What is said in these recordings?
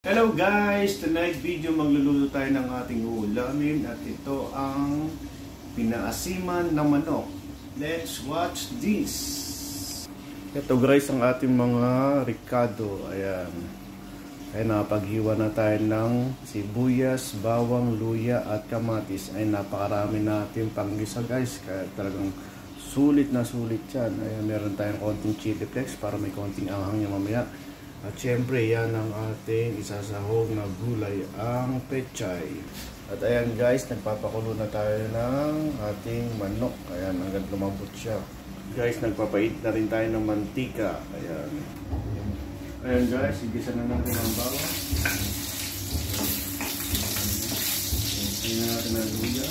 Hello guys! Tonight video magluluto tayo ng ating ulamin at ito ang pinaasiman na manok. Let's watch this! Ito guys ang ating mga ricado. Ayan. Ay napaghiwa na tayo ng sibuyas, bawang, luya at kamatis. Ay napakarami natin panggisa guys. Kaya talagang sulit na sulit yan. Ayan, meron tayong konting chili flakes para may konting anghang niya mamaya. At syempre, yan ang ating isasahog na gulay, ang pechay. At ayan guys, nagpapakulo na tayo ng ating manok. Ayan, hanggang lumambot siya. Guys, nagpapait na rin tayo ng mantika. Ayan. Ayan guys, igisa na natin ang bawang. Igisa na natin ang luya.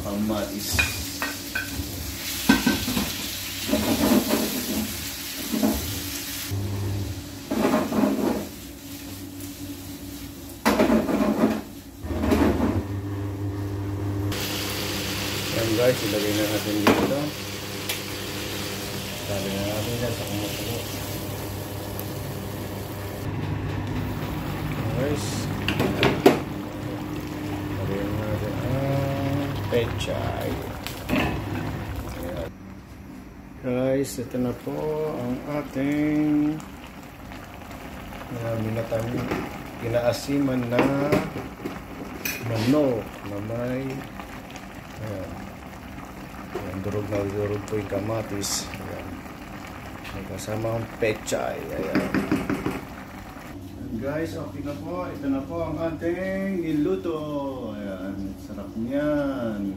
Kamatis. Yan guys, ilagay na natin dito. Sabi na natin yan sa kumukulo. Guys, ilagay na natin ang pechay. Ayan. Guys, ito na po ang ating pinaasiman na manok na may ayan, durog na durog po yung kamatis. Ayan. May kasamang pechay. Ayan. Guys, okay na po. Ito na po ang ating niluto. Ayan, sarap niyan.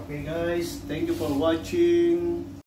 Okay guys, thank you for watching.